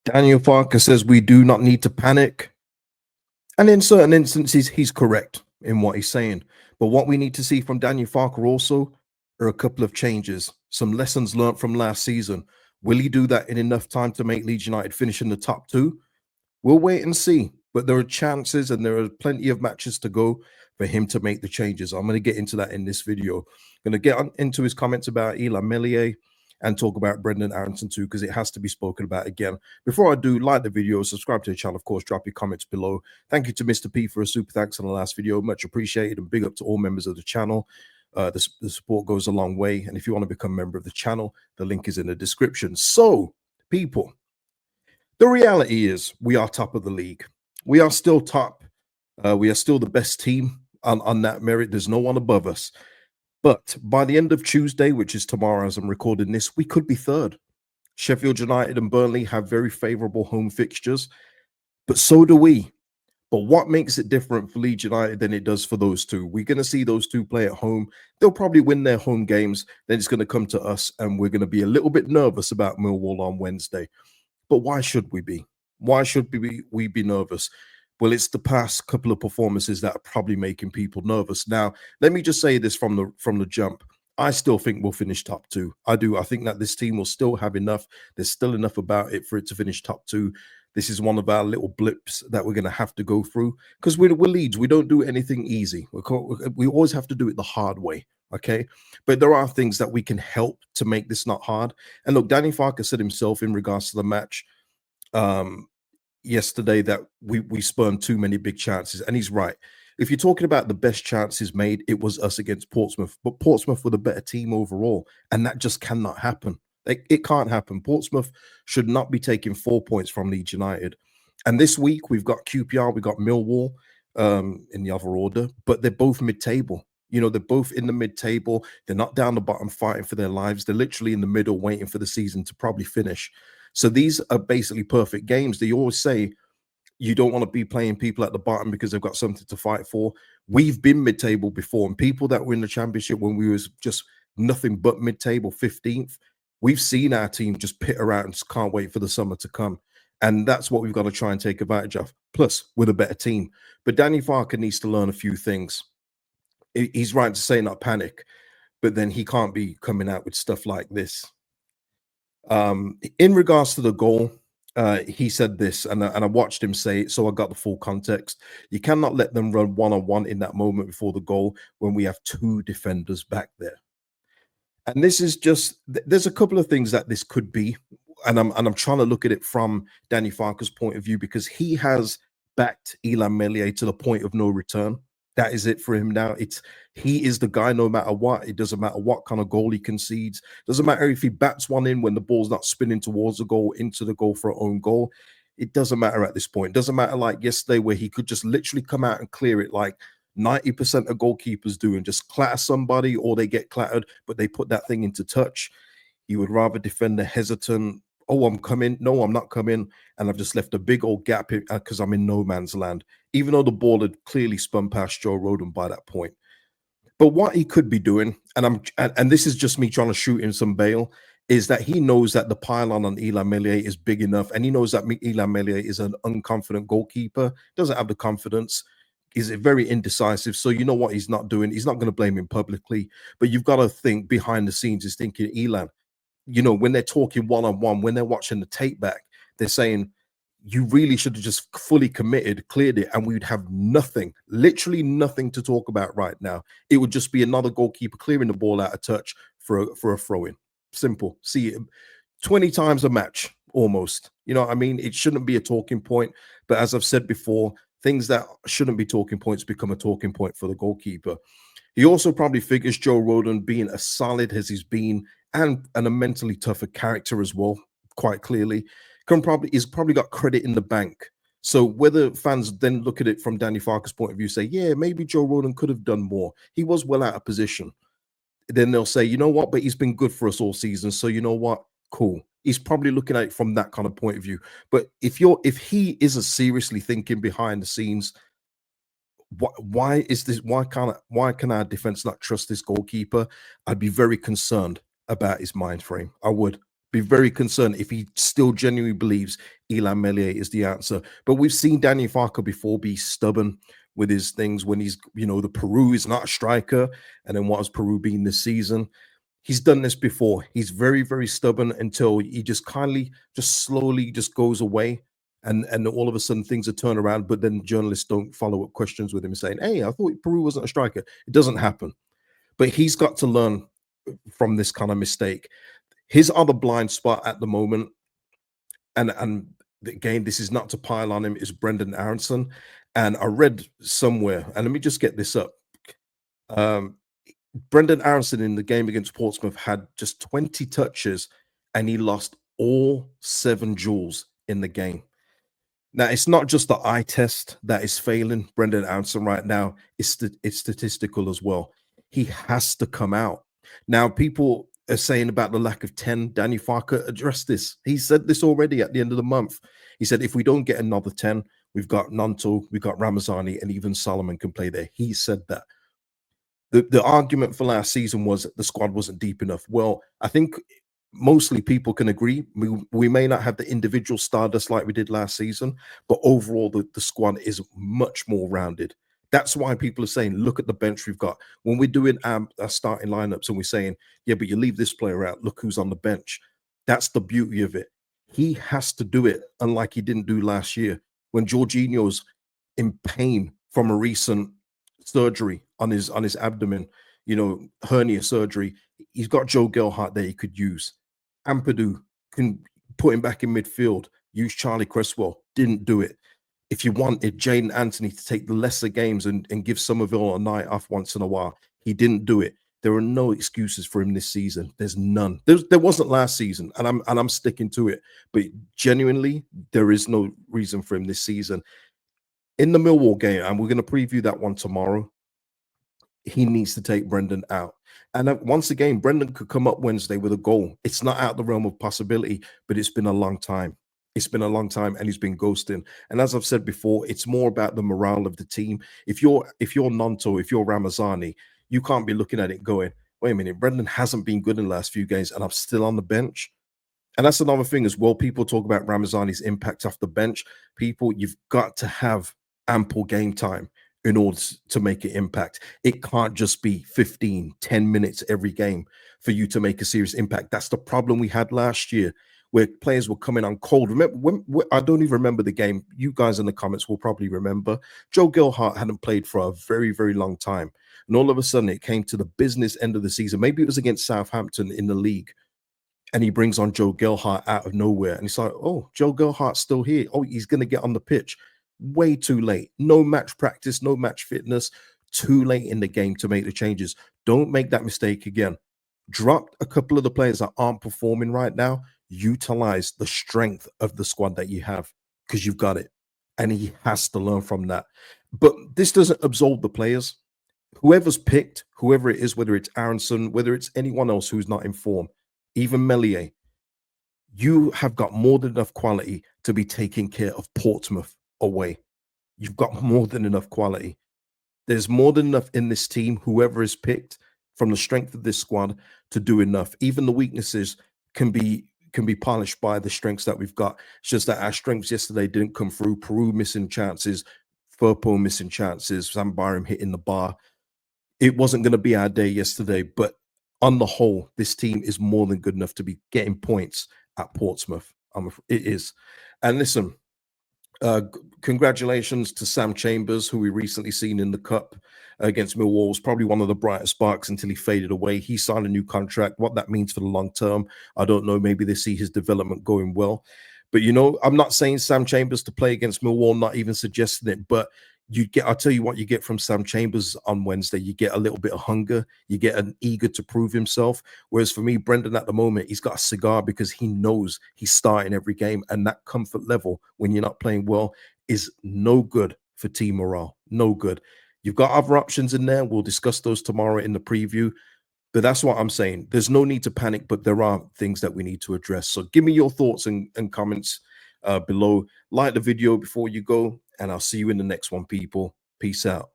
Daniel Farke says we do not need to panic. And in certain instances, he's correct in what he's saying. But what we need to see from Daniel Farke also are a couple of changes, some lessons learned from last season. Will he do that in enough time to make Leeds United finish in the top two? We'll wait and see. But there are chances and there are plenty of matches to go for him to make the changes. I'm going to get into that in this video. I'm going to get into his comments about Elland Road and talk about Brendan Aronson too, because it has to be spoken about again. Before I do, like the video, subscribe to the channel, of course, drop your comments below. Thank you to Mr. P for a super thanks on the last video. Much appreciated, and big up to all members of the channel. The support goes a long way. And if you want to become a member of the channel, the link is in the description. So, people, the reality is we are top of the league. We are still top. We are still the best team on that merit. There's no one above us. But by the end of Tuesday, which is tomorrow as I'm recording this, we could be third. Sheffield United and Burnley have very favorable home fixtures, but so do we. But what makes it different for Leeds United than it does for those two? We're going to see those two play at home. They'll probably win their home games. Then it's going to come to us, and we're going to be a little bit nervous about Millwall on Wednesday. But why should we be? Why should we be nervous? Well, it's the past couple of performances that are probably making people nervous. Now, let me just say this from the jump. I still think we'll finish top two. I do. I think that this team will still have enough. There's still enough about it for it to finish top two. This is one of our little blips that we're going to have to go through because we're Leeds. We don't do anything easy. We always have to do it the hard way. Okay. But there are things that we can help to make this not hard. And look, Danny Farke said himself in regards to the match yesterday that we spurned too many big chances, and he's right. If you're talking about the best chances made, it was us against Portsmouth, but Portsmouth were the better team overall, and that just cannot happen. It can't happen. Portsmouth should not be taking 4 points from Leeds United. And this week we've got QPR, we've got Millwall in the other order, but they're both mid-table. You know, they're both in the mid-table. They're not down the bottom fighting for their lives. They're literally in the middle waiting for the season to probably finish. So these are basically perfect games. They always say you don't want to be playing people at the bottom because they've got something to fight for. We've been mid-table before, and people that were in the championship when we was just nothing but mid-table, 15th, we've seen our team just pit around and just can't wait for the summer to come. And that's what we've got to try and take advantage of. Plus, with a better team. But Danny Farke needs to learn a few things. He's right to say not panic, but then he can't be coming out with stuff like this. In regards to the goal, he said this, and I watched him say it, so I got the full context. You cannot let them run one-on-one in that moment before the goal when we have two defenders back there. And this is just, there's a couple of things that this could be, and I'm trying to look at it from Danny Farke's point of view, because he has backed Elland Road to the point of no return. That is it for him now. He is the guy no matter what. It doesn't matter what kind of goal he concedes. Doesn't matter if he bats one in when the ball's not spinning towards the goal, into the goal for an own goal. It doesn't matter at this point. It doesn't matter like yesterday where he could just literally come out and clear it like 90% of goalkeepers do and just clatter somebody, or they get clattered, but they put that thing into touch. He would rather defend the hesitant, oh, I'm coming. No, I'm not coming. And I've just left a big old gap because I'm in no man's land, even though the ball had clearly spun past Joe Rodon by that point. But what he could be doing, and this is just me trying to shoot him some bail, is that he knows that the pylon on Elland Road is big enough, and he knows that Elland Road is an unconfident goalkeeper, doesn't have the confidence, is very indecisive. So you know what he's not doing? He's not going to blame him publicly, but you've got to think behind the scenes is thinking, Elland, you know, when they're talking one-on-one, when they're watching the tape back, they're saying, you really should have just fully committed, cleared it, and we'd have nothing, literally nothing to talk about right now. It would just be another goalkeeper clearing the ball out of touch for a throw-in. Simple. See it 20 times a match, almost. You know what I mean? It shouldn't be a talking point, but as I've said before, things that shouldn't be talking points become a talking point for the goalkeeper. He also probably figures Joe Rodon, being as solid as he's been and a mentally tougher character as well, quite clearly, he's probably got credit in the bank. So whether fans then look at it from Danny Farke's point of view, say, yeah, maybe Joe Rodon could have done more. He was well out of position. Then they'll say, you know what, but he's been good for us all season. So you know what? Cool. He's probably looking at it from that kind of point of view. But if he isn't seriously thinking behind the scenes, why is this? Why can our defense not trust this goalkeeper? I'd be very concerned about his mind frame. I would. Be very concerned if he still genuinely believes Elan Melier is the answer. But we've seen Daniel Farke before be stubborn with his things when he's, the Peru is not a striker. And then what has Peru been this season? He's done this before. He's very, very stubborn until he just kindly, just slowly just goes away. And all of a sudden things are turned around, but then journalists don't follow up questions with him saying, hey, I thought Peru wasn't a striker. It doesn't happen. But he's got to learn from this kind of mistake. His other blind spot at the moment, and again, this is not to pile on him, is Brendan Aronson. And I read somewhere, and let me just get this up. Um, Brendan Aronson in the game against Portsmouth had just 20 touches and he lost all 7 duels in the game. Now, it's not just the eye test that is failing Brendan Aronson right now, it's statistical as well. He has to come out. Now, people are saying about the lack of 10. Danny Farke addressed this. He said this already at the end of the month. He said, if we don't get another 10, we've got Nanto, we've got Ramazani, and even Solomon can play there. He said that. The argument for last season was that the squad wasn't deep enough. Well, I think mostly people can agree. We may not have the individual stardust like we did last season, but overall the squad is much more rounded. That's why people are saying, look at the bench we've got. When we're doing our starting lineups and we're saying, yeah, but you leave this player out, look who's on the bench. That's the beauty of it. He has to do it, unlike he didn't do last year when Jorginho's in pain from a recent surgery on his abdomen, hernia surgery. He's got Joe Gelhardt there he could use. Ampadu can put him back in midfield. Use Charlie Cresswell. Didn't do it. If you wanted Jaden Anthony to take the lesser games and give Somerville a night off once in a while, he didn't do it. There are no excuses for him this season. There's none. There wasn't last season, and I'm sticking to it. But genuinely, there is no reason for him this season. In the Millwall game, and we're going to preview that one tomorrow, he needs to take Brendan out. And once again, Brendan could come up Wednesday with a goal. It's not out the realm of possibility, but it's been a long time. It's been a long time, and he's been ghosting. And as I've said before, it's more about the morale of the team. If you're Nonto, if you're Ramazani, you can't be looking at it going, wait a minute, Brendan hasn't been good in the last few games, and I'm still on the bench. And that's another thing as well. People talk about Ramazani's impact off the bench. People, you've got to have ample game time in order to make an impact. It can't just be 15, 10 minutes every game for you to make a serious impact. That's the problem we had last year where players were coming on cold. Remember, I don't even remember the game. You guys in the comments will probably remember. Joe Gelhardt hadn't played for a very, very long time. And all of a sudden, it came to the business end of the season. Maybe it was against Southampton in the league. And he brings on Joe Gelhardt out of nowhere. And it's like, oh, Joe Gelhardt's still here. Oh, he's going to get on the pitch. Way too late. No match practice, no match fitness. Too late in the game to make the changes. Don't make that mistake again. Drop a couple of the players that aren't performing right now. Utilize the strength of the squad that you have because you've got it. And he has to learn from that. But this doesn't absolve the players. Whoever's picked, whoever it is, whether it's Aronson, whether it's anyone else who's not in form, even Melier, you have got more than enough quality to be taking care of Portsmouth away. You've got more than enough quality. There's more than enough in this team, whoever is picked, from the strength of this squad to do enough. Even the weaknesses can be polished by the strengths that we've got. It's just that our strengths yesterday didn't come through. Peru missing chances, Firpo missing chances, Sam Byram hitting the bar. It wasn't going to be our day yesterday, but on the whole, this team is more than good enough to be getting points at Portsmouth. It is. And listen, congratulations to Sam Chambers, who we recently seen in the Cup against Millwall. Was probably one of the brightest sparks until he faded away. He signed a new contract. What that means for the long term, I don't know. Maybe they see his development going well. But, I'm not saying Sam Chambers to play against Millwall, not even suggesting it, but I'll tell you what you get from Sam Chambers on Wednesday. You get a little bit of hunger. You get an eager to prove himself. Whereas for me, Brendan at the moment, he's got a cigar because he knows he's starting every game. And that comfort level when you're not playing well is no good for team morale. No good. You've got other options in there. We'll discuss those tomorrow in the preview. But that's what I'm saying. There's no need to panic, but there are things that we need to address. So give me your thoughts and comments below. Like the video before you go, and I'll see you in the next one, people. Peace out.